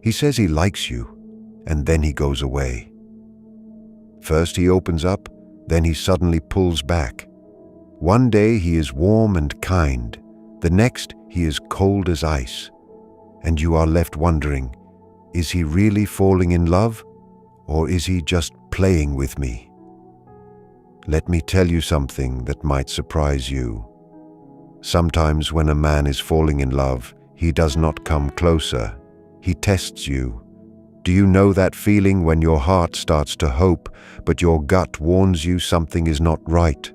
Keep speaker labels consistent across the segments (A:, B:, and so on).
A: He says he likes you, and then he goes away. First he opens up, then he suddenly pulls back. One day he is warm and kind, the next he is cold as ice. And you are left wondering, is he really falling in love, or is he just playing with me? Let me tell you something that might surprise you. Sometimes when a man is falling in love, he does not come closer. He tests you. Do you know that feeling when your heart starts to hope, but your gut warns you something is not right?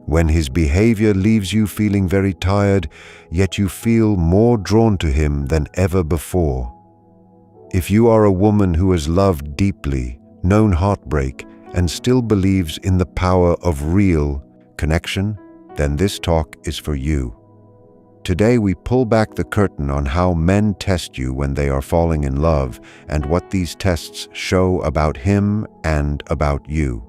A: When his behavior leaves you feeling very tired, yet you feel more drawn to him than ever before. If you are a woman who has loved deeply, known heartbreak, and still believes in the power of real connection, then this talk is for you. Today we pull back the curtain on how men test you when they are falling in love and what these tests show about him and about you.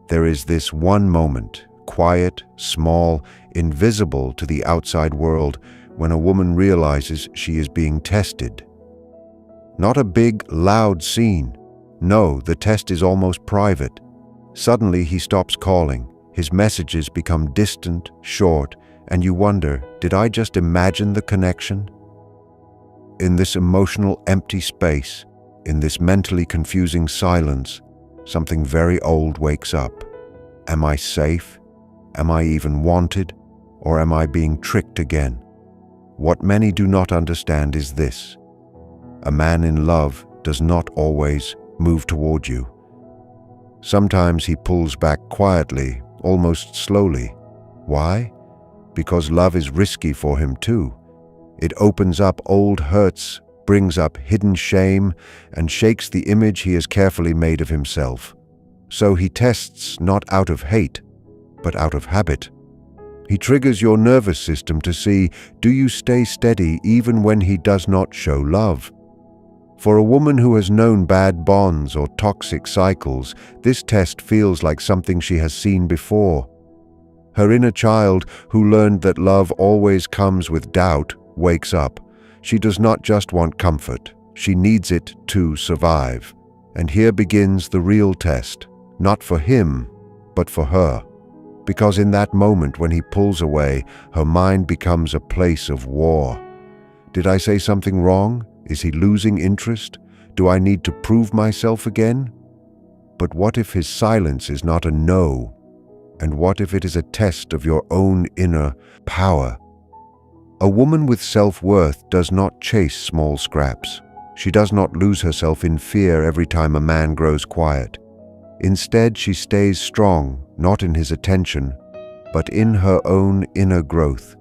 A: There is this one moment, quiet, small, invisible to the outside world, when a woman realizes she is being tested. Not a big, loud scene. No, the test is almost private. Suddenly he stops calling. His messages become distant, short, and you wonder, did I just imagine the connection? In this emotional empty space, in this mentally confusing silence, something very old wakes up. Am I safe? Am I even wanted? Or am I being tricked again? What many do not understand is this: a man in love does not always move toward you. Sometimes he pulls back quietly, almost slowly. Why? Because love is risky for him too. It opens up old hurts, brings up hidden shame, and shakes the image he has carefully made of himself. So he tests not out of hate, but out of habit. He triggers your nervous system to see, do you stay steady even when he does not show love? For a woman who has known bad bonds or toxic cycles, this test feels like something she has seen before. Her inner child, who learned that love always comes with doubt, wakes up. She does not just want comfort, she needs it to survive. And here begins the real test, not for him, but for her. Because in that moment when he pulls away, her mind becomes a place of war. Did I say something wrong? Is he losing interest? Do I need to prove myself again? But what if his silence is not a no? And what if it is a test of your own inner power? A woman with self-worth does not chase small scraps. She does not lose herself in fear every time a man grows quiet. Instead, she stays strong, not in his attention, but in her own inner growth.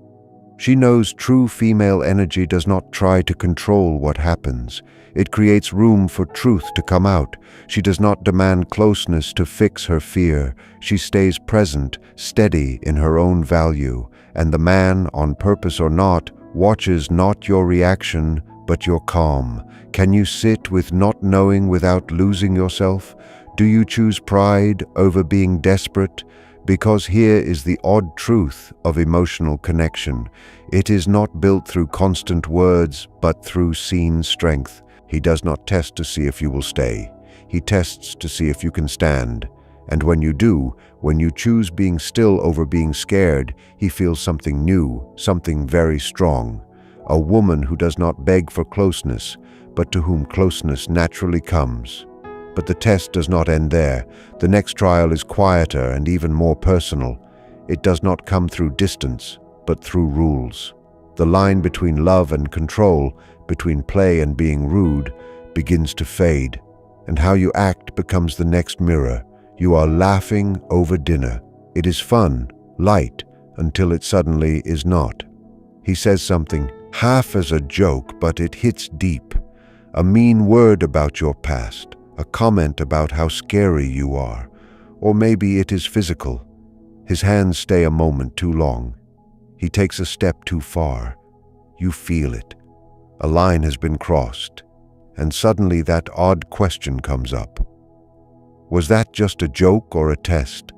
A: She knows true female energy does not try to control what happens. It creates room for truth to come out. She does not demand closeness to fix her fear. She stays present, steady in her own value. And the man, on purpose or not, watches not your reaction, but your calm. Can you sit with not knowing without losing yourself? Do you choose pride over being desperate? Because here is the odd truth of emotional connection. It is not built through constant words, but through seen strength. He does not test to see if you will stay. He tests to see if you can stand. And when you do, when you choose being still over being scared, he feels something new, something very strong. A woman who does not beg for closeness, but to whom closeness naturally comes. But the test does not end there. The next trial is quieter and even more personal. It does not come through distance, but through rules. The line between love and control, between play and being rude, begins to fade, and how you act becomes the next mirror. You are laughing over dinner. It is fun, light, until it suddenly is not. He says something half as a joke, but it hits deep. A mean word about your past. A comment about how scary you are, or maybe it is physical. His hands stay a moment too long. He takes a step too far. You feel it. A line has been crossed, and suddenly that odd question comes up. Was that just a joke or a test?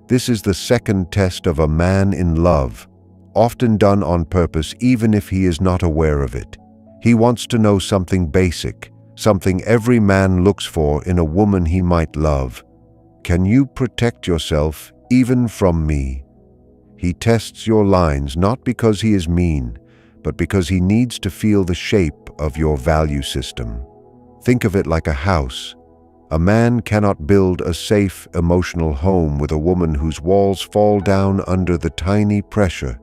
A: This is the second test of a man in love, often done on purpose even if he is not aware of it. He wants to know something basic, something every man looks for in a woman he might love. Can you protect yourself even from me? He tests your lines not because he is mean, but because he needs to feel the shape of your value system. Think of it like a house. A man cannot build a safe, emotional home with a woman whose walls fall down under the tiny pressure.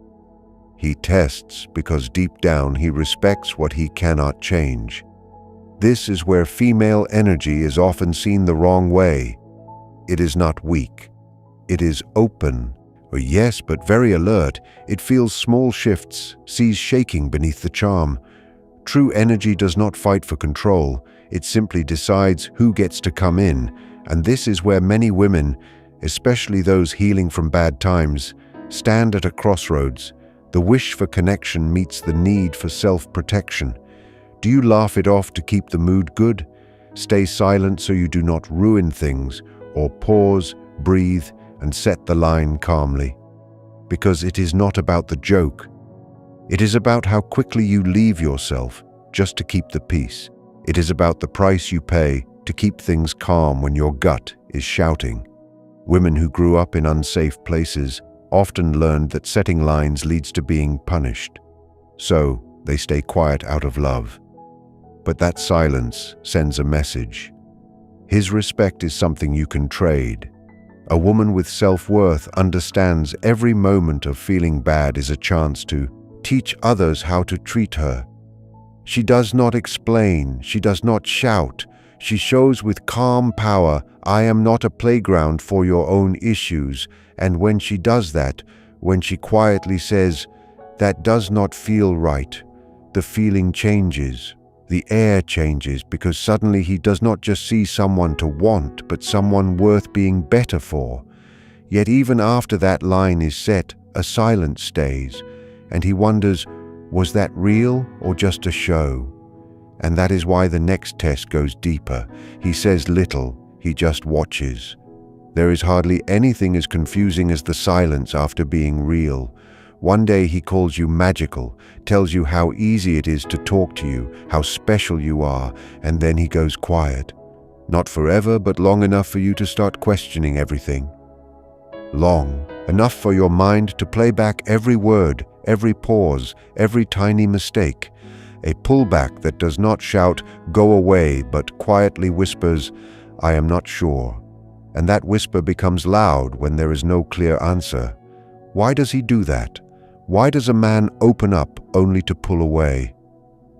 A: He tests because deep down he respects what he cannot change. This is where female energy is often seen the wrong way. It is not weak. It is open. Or yes, but very alert. It feels small shifts, sees shaking beneath the charm. True energy does not fight for control. It simply decides who gets to come in. And this is where many women, especially those healing from bad times, stand at a crossroads. The wish for connection meets the need for self-protection. Do you laugh it off to keep the mood good? Stay silent so you do not ruin things, or pause, breathe, and set the line calmly. Because it is not about the joke. It is about how quickly you leave yourself just to keep the peace. It is about the price you pay to keep things calm when your gut is shouting. Women who grew up in unsafe places often learned that setting lines leads to being punished. So they stay quiet out of love. But that silence sends a message. His respect is something you can trade. A woman with self-worth understands every moment of feeling bad is a chance to teach others how to treat her. She does not explain, she does not shout. She shows with calm power, I am not a playground for your own issues. And when she does that, when she quietly says, that does not feel right, the feeling changes. The air changes because suddenly he does not just see someone to want, but someone worth being better for. Yet even after that line is set, a silence stays, and he wonders, was that real or just a show? And that is why the next test goes deeper. He says little, he just watches. There is hardly anything as confusing as the silence after being real. One day he calls you magical, tells you how easy it is to talk to you, how special you are, and then he goes quiet. Not forever, but long enough for you to start questioning everything. Long enough for your mind to play back every word, every pause, every tiny mistake. A pullback that does not shout, go away, but quietly whispers, I am not sure. And that whisper becomes loud when there is no clear answer. Why does he do that? Why does a man open up only to pull away?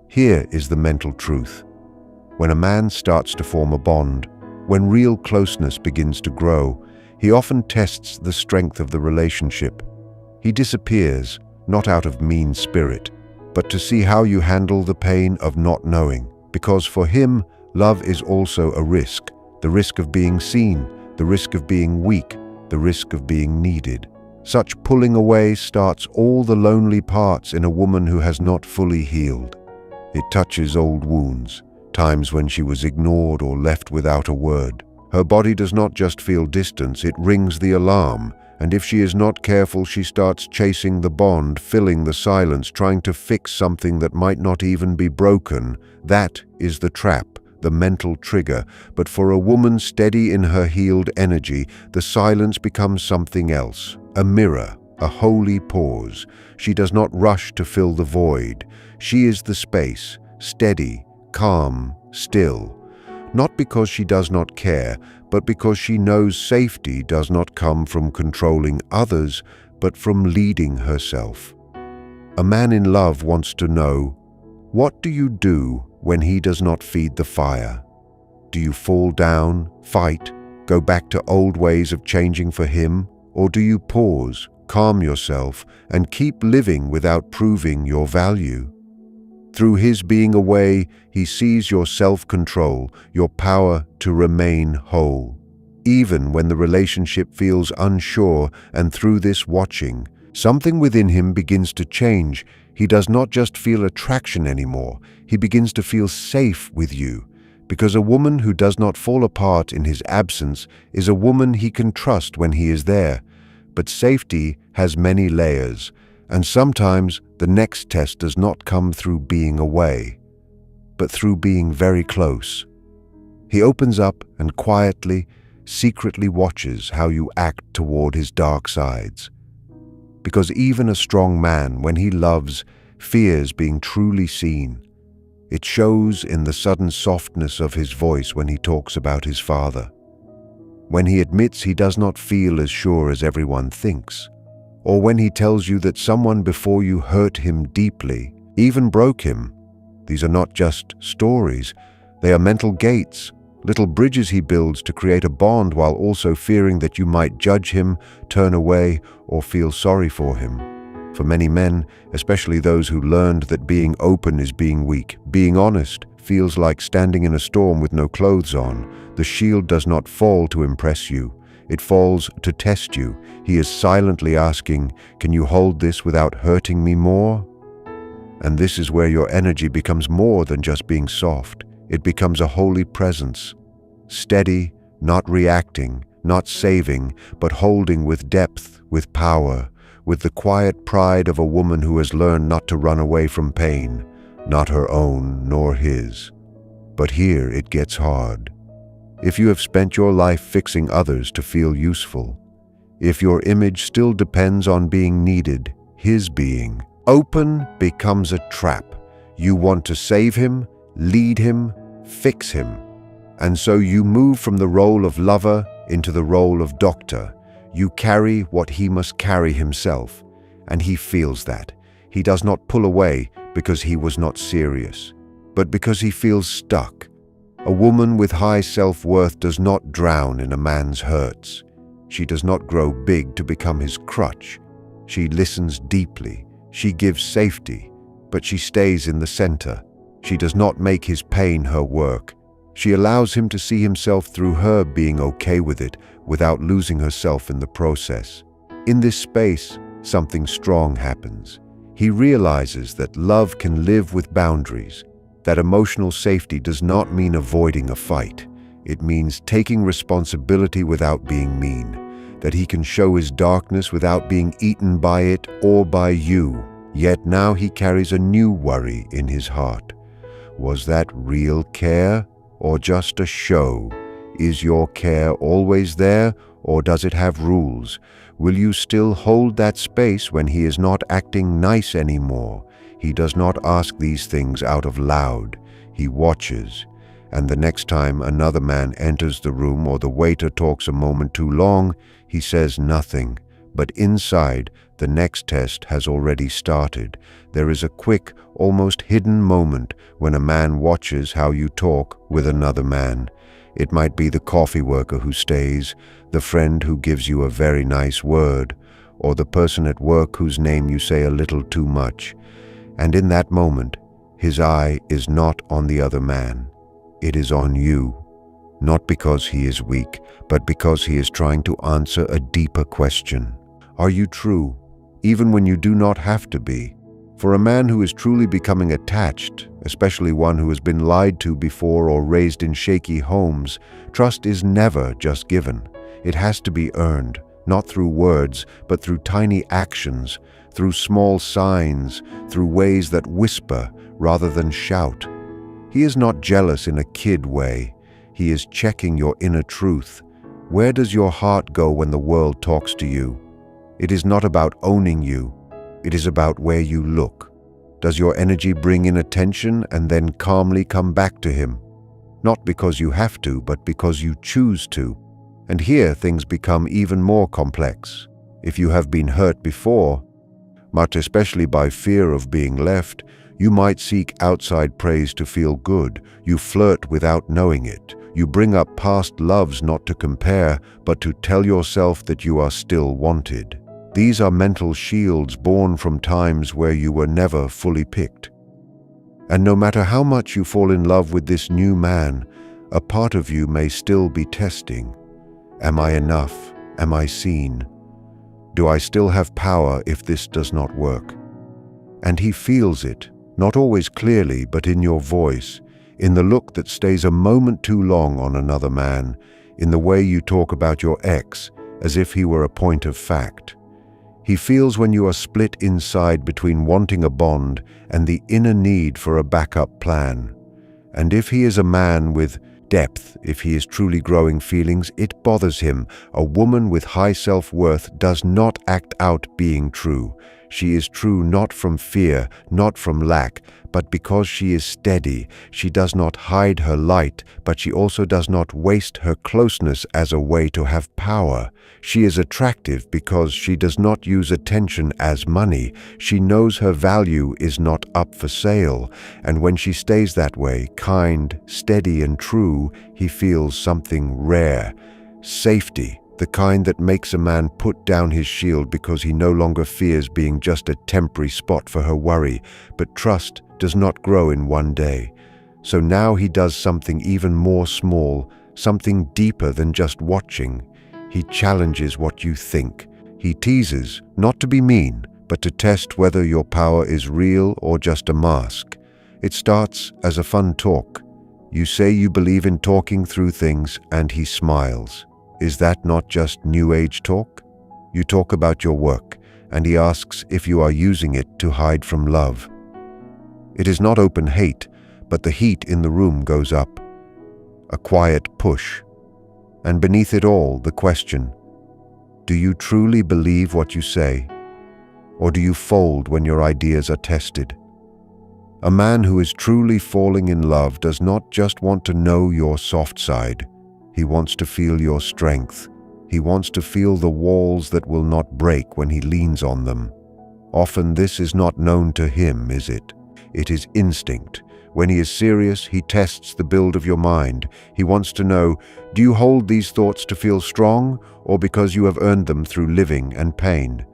A: Here is the mental truth. When a man starts to form a bond, when real closeness begins to grow, he often tests the strength of the relationship. He disappears, not out of mean spirit, but to see how you handle the pain of not knowing. Because for him, love is also a risk. The risk of being seen, the risk of being weak, the risk of being needed. Such pulling away starts all the lonely parts in a woman who has not fully healed. It touches old wounds, times when she was ignored or left without a word. Her body does not just feel distance, it rings the alarm, and if she is not careful, she starts chasing the bond, filling the silence, trying to fix something that might not even be broken. That is the trap, the mental trigger. But for a woman steady in her healed energy, the silence becomes something else. A mirror, a holy pause. She does not rush to fill the void. She is the space, steady, calm, still. Not because she does not care, but because she knows safety does not come from controlling others, but from leading herself. A man in love wants to know, what do you do when he does not feed the fire? Do you fall down, fight, go back to old ways of changing for him? Or do you pause, calm yourself, and keep living without proving your value? Through his being away, he sees your self-control, your power to remain whole. Even when the relationship feels unsure, and through this watching, something within him begins to change. He does not just feel attraction anymore, he begins to feel safe with you. Because a woman who does not fall apart in his absence is a woman he can trust when he is there. But safety has many layers, and sometimes the next test does not come through being away. but through being very close. He opens up and quietly, secretly watches how you act toward his dark sides. Because even a strong man, when he loves, fears being truly seen. It shows in the sudden softness of his voice when he talks about his father. When he admits he does not feel as sure as everyone thinks. Or when he tells you that someone before you hurt him deeply, even broke him. These are not just stories, they are mental gates, little bridges he builds to create a bond while also fearing that you might judge him, turn away, or feel sorry for him. For many men, especially those who learned that being open is being weak, being honest feels like standing in a storm with no clothes on. The shield does not fall to impress you. It falls to test you. He is silently asking, "Can you hold this without hurting me more?" And this is where your energy becomes more than just being soft. It becomes a holy presence. Steady, not reacting, not saving, but holding with depth, with power, with the quiet pride of a woman who has learned not to run away from pain, not her own nor his. But here it gets hard. If you have spent your life fixing others to feel useful, if your image still depends on being needed, his being open becomes a trap. You want to save him, lead him, fix him. And so you move from the role of lover into the role of doctor. You carry what he must carry himself, and he feels that. He does not pull away because he was not serious, but because he feels stuck. A woman with high self-worth does not drown in a man's hurts. She does not grow big to become his crutch. She listens deeply. She gives safety, but she stays in the center. She does not make his pain her work. She allows him to see himself through her being okay with it without losing herself in the process. In this space, something strong happens. He realizes that love can live with boundaries, that emotional safety does not mean avoiding a fight. It means taking responsibility without being mean, that he can show his darkness without being eaten by it or by you. Yet now he carries a new worry in his heart. Was that real care or just a show? Is your care always there, or does it have rules? Will you still hold that space when he is not acting nice anymore? He does not ask these things out of loud. He watches, and the next time another man enters the room or the waiter talks a moment too long, he says nothing. But inside, the next test has already started. There is a quick, almost hidden moment when a man watches how you talk with another man. It might be the coffee worker who stays, the friend who gives you a very nice word, or the person at work whose name you say a little too much. And in that moment, his eye is not on the other man. It is on you. Not because he is weak, but because he is trying to answer a deeper question. Are you true, even when you do not have to be? For a man who is truly becoming attached, especially one who has been lied to before or raised in shaky homes, trust is never just given. It has to be earned, not through words, but through tiny actions, through small signs, through ways that whisper rather than shout. He is not jealous in a kid way. He is checking your inner truth. Where does your heart go when the world talks to you? It is not about owning you. It is about where you look. Does your energy bring in attention and then calmly come back to him? Not because you have to, but because you choose to. And here things become even more complex. If you have been hurt before, much especially by fear of being left, you might seek outside praise to feel good. You flirt without knowing it. You bring up past loves not to compare, but to tell yourself that you are still wanted. These are mental shields born from times where you were never fully picked. And no matter how much you fall in love with this new man, a part of you may still be testing. Am I enough? Am I seen? Do I still have power if this does not work? And he feels it, not always clearly, but in your voice, in the look that stays a moment too long on another man, in the way you talk about your ex as if he were a point of fact. He feels when you are split inside between wanting a bond and the inner need for a backup plan. And if he is a man with depth, if he is truly growing feelings, it bothers him. A woman with high self-worth does not act out being true. She is true not from fear, not from lack, but because she is steady. She does not hide her light, but she also does not waste her closeness as a way to have power. She is attractive because she does not use attention as money. She knows her value is not up for sale, and when she stays that way, kind, steady, and true, he feels something rare. Safety. The kind that makes a man put down his shield because he no longer fears being just a temporary spot for her worry. But trust does not grow in one day. So now he does something even more small, something deeper than just watching. He challenges what you think. He teases, not to be mean, but to test whether your power is real or just a mask. It starts as a fun talk. You say you believe in talking through things, and he smiles. Is that not just New Age talk? You talk about your work, and he asks if you are using it to hide from love. It is not open hate, but the heat in the room goes up. A quiet push. And beneath it all, the question, do you truly believe what you say? Or do you fold when your ideas are tested? A man who is truly falling in love does not just want to know your soft side. He wants to feel your strength. He wants to feel the walls that will not break when he leans on them. Often this is not known to him, is it? It is instinct. When he is serious, he tests the build of your mind. He wants to know, do you hold these thoughts to feel strong, or because you have earned them through living and pain?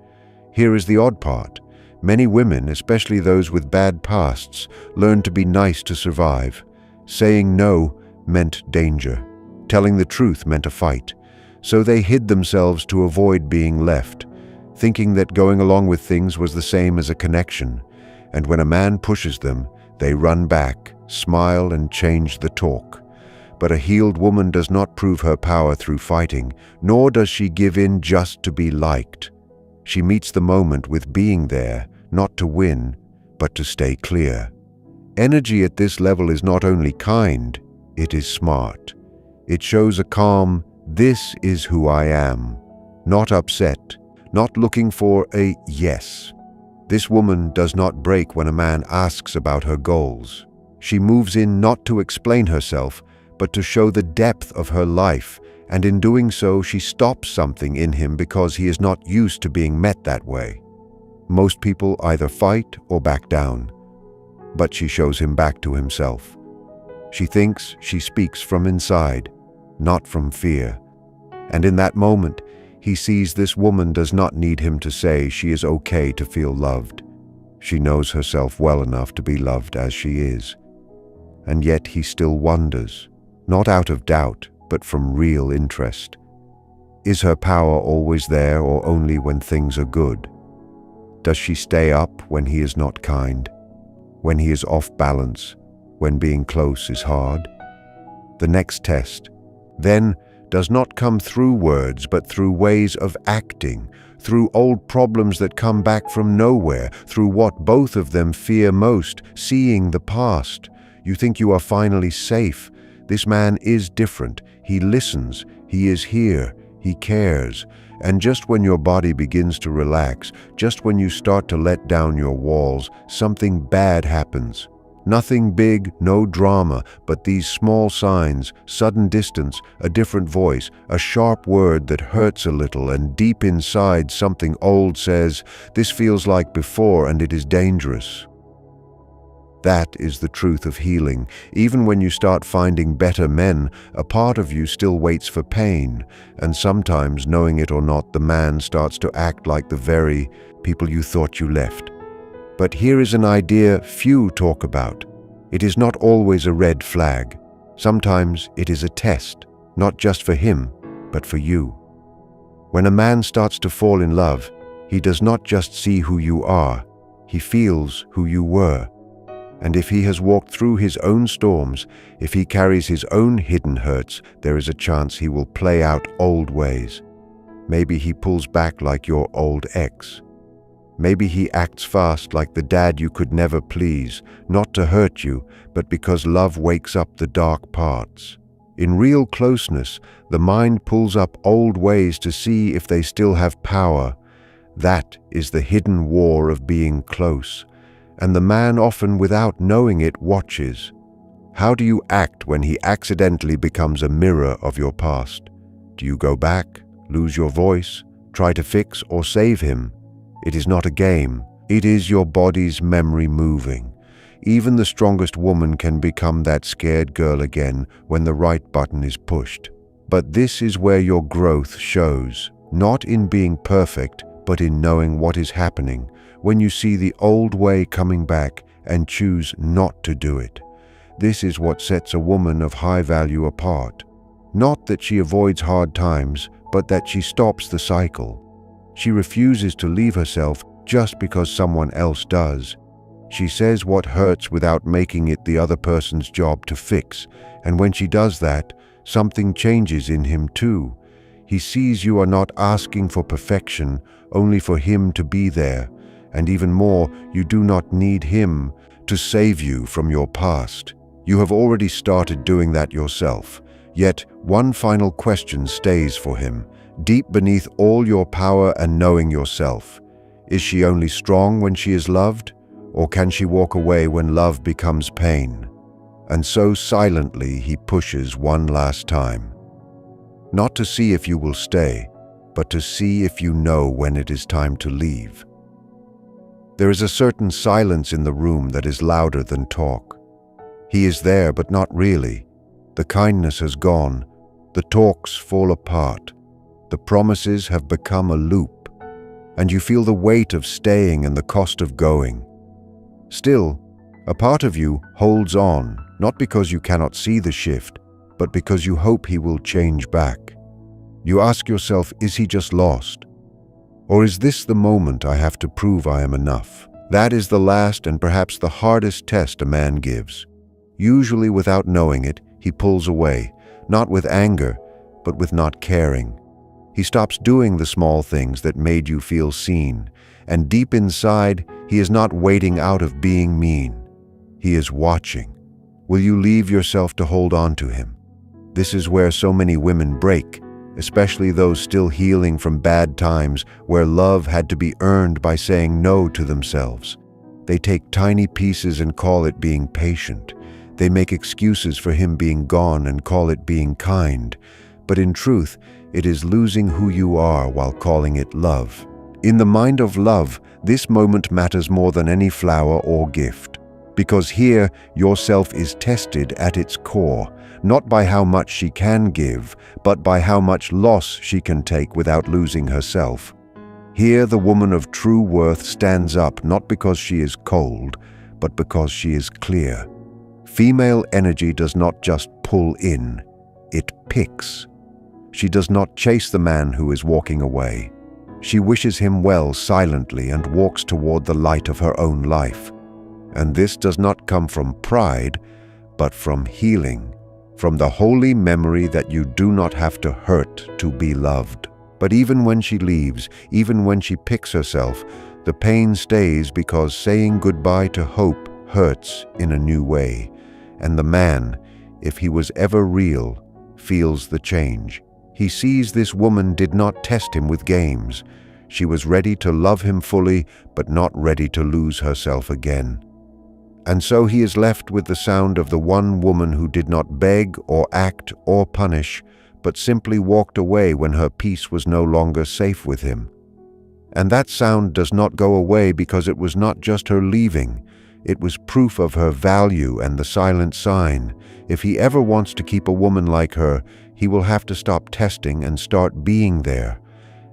A: Here is the odd part. Many women, especially those with bad pasts, learn to be nice to survive. Saying no meant danger. Telling the truth meant a fight. So they hid themselves to avoid being left, thinking that going along with things was the same as a connection. And when a man pushes them, they run back, smile, and change the talk. But a healed woman does not prove her power through fighting, nor does she give in just to be liked. She meets the moment with being there, not to win, but to stay clear. Energy at this level is not only kind, it is smart. It shows a calm, this is who I am, not upset, not looking for a yes. This woman does not break when a man asks about her goals. She moves in not to explain herself, but to show the depth of her life, and in doing so she stops something in him because he is not used to being met that way. Most people either fight or back down, but she shows him back to himself. She thinks she speaks from inside, not from fear. And in that moment, he sees this woman does not need him to say she is okay to feel loved. She knows herself well enough to be loved as she is. And yet he still wonders, not out of doubt, but from real interest. Is her power always there or only when things are good? Does she stay up when he is not kind? When he is off balance? When being close is hard? The next test, then, does not come through words but through ways of acting, through old problems that come back from nowhere, through what both of them fear most, seeing the past. You think you are finally safe. This man is different. He listens. He is here. He cares. And just when your body begins to relax, just when you start to let down your walls, something bad happens. Nothing big, no drama, but these small signs, sudden distance, a different voice, a sharp word that hurts a little, and deep inside something old says, this feels like before and it is dangerous. That is the truth of healing. Even when you start finding better men, a part of you still waits for pain, and sometimes, knowing it or not, the man starts to act like the very people you thought you left. But here is an idea few talk about. It is not always a red flag. Sometimes it is a test, not just for him, but for you. When a man starts to fall in love, he does not just see who you are, he feels who you were. And if he has walked through his own storms, if he carries his own hidden hurts, there is a chance he will play out old ways. Maybe he pulls back like your old ex. Maybe he acts fast like the dad you could never please, not to hurt you, but because love wakes up the dark parts. In real closeness, the mind pulls up old ways to see if they still have power. That is the hidden war of being close, and the man often without knowing it watches. How do you act when he accidentally becomes a mirror of your past? Do you go back, lose your voice, try to fix or save him? It is not a game. It is your body's memory moving. Even the strongest woman can become that scared girl again when the right button is pushed. But this is where your growth shows, not in being perfect, but in knowing what is happening when you see the old way coming back and choose not to do it. This is what sets a woman of high value apart. Not that she avoids hard times, but that she stops the cycle. She refuses to leave herself just because someone else does. She says what hurts without making it the other person's job to fix, and when she does that, something changes in him too. He sees you are not asking for perfection, only for him to be there, and even more, you do not need him to save you from your past. You have already started doing that yourself. Yet, one final question stays for him, deep beneath all your power and knowing yourself. Is she only strong when she is loved? Or can she walk away when love becomes pain? And so silently he pushes one last time. Not to see if you will stay, but to see if you know when it is time to leave. There is a certain silence in the room that is louder than talk. He is there, but not really. The kindness has gone. The talks fall apart. The promises have become a loop. And you feel the weight of staying and the cost of going. Still, a part of you holds on, not because you cannot see the shift, but because you hope he will change back. You ask yourself, is he just lost? Or is this the moment I have to prove I am enough? That is the last and perhaps the hardest test a man gives. Usually without knowing it, he pulls away, not with anger, but with not caring. He stops doing the small things that made you feel seen, and deep inside, he is not waiting out of being mean. He is watching. Will you leave yourself to hold on to him? This is where so many women break, especially those still healing from bad times where love had to be earned by saying no to themselves. They take tiny pieces and call it being patient. They make excuses for him being gone and call it being kind. But in truth, it is losing who you are while calling it love. In the mind of love, this moment matters more than any flower or gift, because here yourself is tested at its core, not by how much she can give, but by how much loss she can take without losing herself. Here the woman of true worth stands up not because she is cold, but because she is clear. Female energy does not just pull in, it picks. She does not chase the man who is walking away. She wishes him well silently and walks toward the light of her own life. And this does not come from pride, but from healing, from the holy memory that you do not have to hurt to be loved. But even when she leaves, even when she picks herself, the pain stays because saying goodbye to hope hurts in a new way. And the man, if he was ever real, feels the change. He sees this woman did not test him with games. She was ready to love him fully, but not ready to lose herself again. And so he is left with the sound of the one woman who did not beg or act or punish, but simply walked away when her peace was no longer safe with him. And that sound does not go away because it was not just her leaving. It was proof of her value and the silent sign. If he ever wants to keep a woman like her, he will have to stop testing and start being there.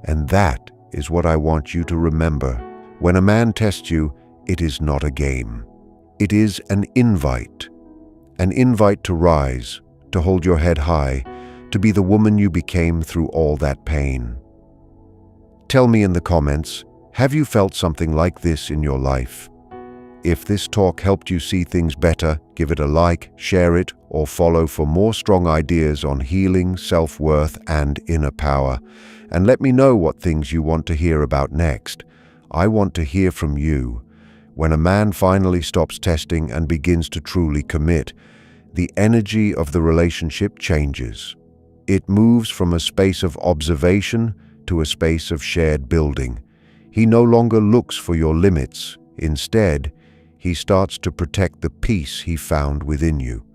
A: And that is what I want you to remember. When a man tests you, it is not a game. It is an invite to rise, to hold your head high, to be the woman you became through all that pain. Tell me in the comments, have you felt something like this in your life? If this talk helped you see things better, give it a like, share it, or follow for more strong ideas on healing, self-worth, and inner power. And let me know what things you want to hear about next. I want to hear from you. When a man finally stops testing and begins to truly commit, the energy of the relationship changes. It moves from a space of observation to a space of shared building. He no longer looks for your limits. Instead, he starts to protect the peace he found within you.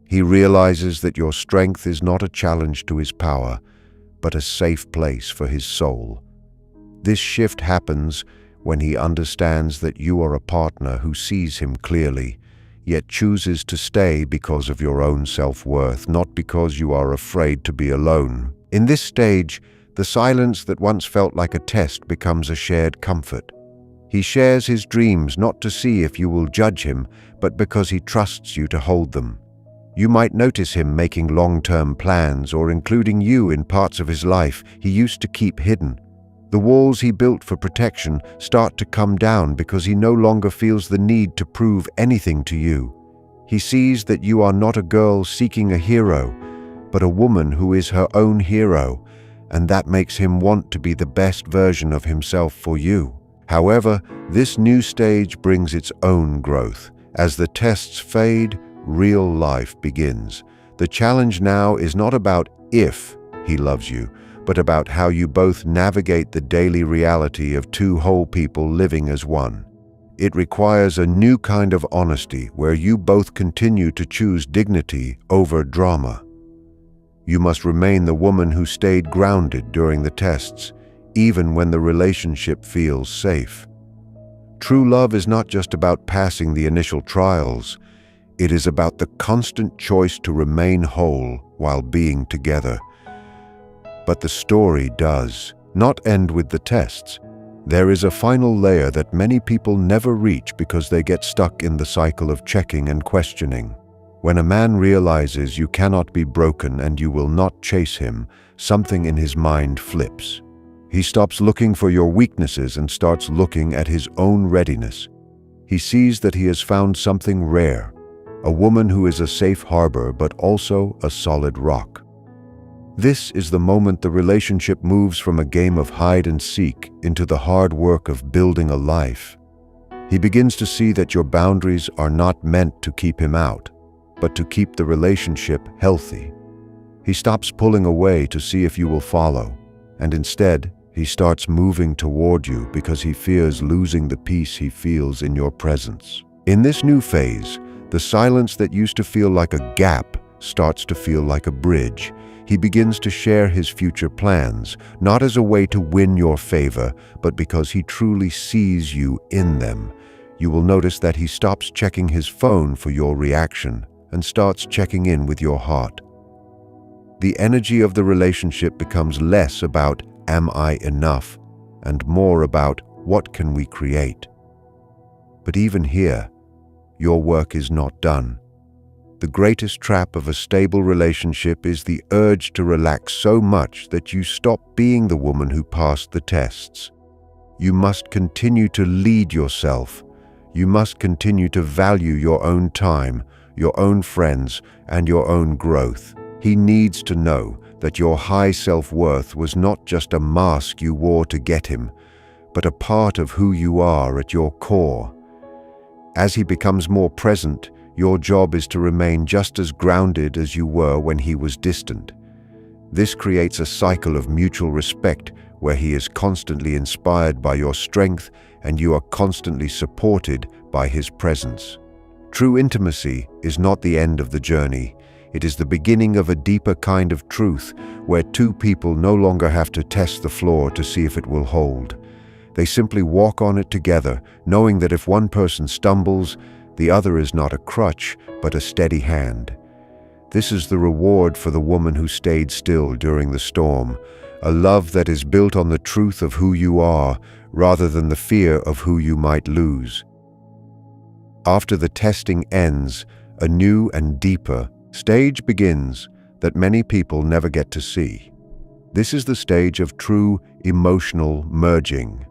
A: He realizes that your strength is not a challenge to his power, but a safe place for his soul. This shift happens when he understands that you are a partner who sees him clearly, yet chooses to stay because of your own self-worth, not because you are afraid to be alone. In this stage, the silence that once felt like a test becomes a shared comfort. He shares his dreams not to see if you will judge him, but because he trusts you to hold them. You might notice him making long-term plans or including you in parts of his life he used to keep hidden. The walls he built for protection start to come down because he no longer feels the need to prove anything to you. He sees that you are not a girl seeking a hero, but a woman who is her own hero, and that makes him want to be the best version of himself for you. However, this new stage brings its own growth. As the tests fade, real life begins. The challenge now is not about if he loves you, but about how you both navigate the daily reality of two whole people living as one. It requires a new kind of honesty where you both continue to choose dignity over drama. You must remain the woman who stayed grounded during the tests, even when the relationship feels safe. True love is not just about passing the initial trials. It is about the constant choice to remain whole while being together. But the story does not end with the tests. There is a final layer that many people never reach because they get stuck in the cycle of checking and questioning. When a man realizes you cannot be broken and you will not chase him, something in his mind flips. He stops looking for your weaknesses and starts looking at his own readiness. He sees that he has found something rare, a woman who is a safe harbor but also a solid rock. This is the moment the relationship moves from a game of hide and seek into the hard work of building a life. He begins to see that your boundaries are not meant to keep him out, but to keep the relationship healthy. He stops pulling away to see if you will follow, and instead, he starts moving toward you because he fears losing the peace he feels in your presence. In this new phase, the silence that used to feel like a gap starts to feel like a bridge. He begins to share his future plans, not as a way to win your favor, but because he truly sees you in them. You will notice that he stops checking his phone for your reaction and starts checking in with your heart. The energy of the relationship becomes less about "am I enough?" and more about "what can we create?" But even here, your work is not done. The greatest trap of a stable relationship is the urge to relax so much that you stop being the woman who passed the tests. You must continue to lead yourself. You must continue to value your own time, your own friends, and your own growth. He needs to know that your high self-worth was not just a mask you wore to get him, but a part of who you are at your core. As he becomes more present, your job is to remain just as grounded as you were when he was distant. This creates a cycle of mutual respect where he is constantly inspired by your strength and you are constantly supported by his presence. True intimacy is not the end of the journey. It is the beginning of a deeper kind of truth where two people no longer have to test the floor to see if it will hold. They simply walk on it together, knowing that if one person stumbles, the other is not a crutch, but a steady hand. This is the reward for the woman who stayed still during the storm, a love that is built on the truth of who you are, rather than the fear of who you might lose. After the testing ends, a new and deeper stage begins that many people never get to see. This is the stage of true emotional merging.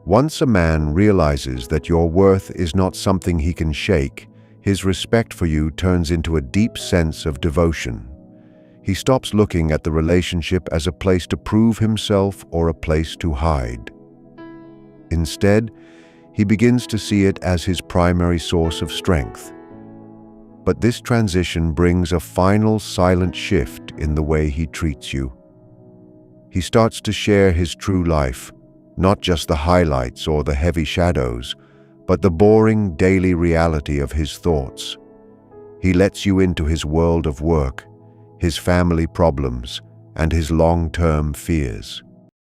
A: Once a man realizes that your worth is not something he can shake, his respect for you turns into a deep sense of devotion. He stops looking at the relationship as a place to prove himself or a place to hide. Instead, he begins to see it as his primary source of strength. But this transition brings a final silent shift in the way he treats you. He starts to share his true life, not just the highlights or the heavy shadows, but the boring daily reality of his thoughts. He lets you into his world of work, his family problems, and his long-term fears.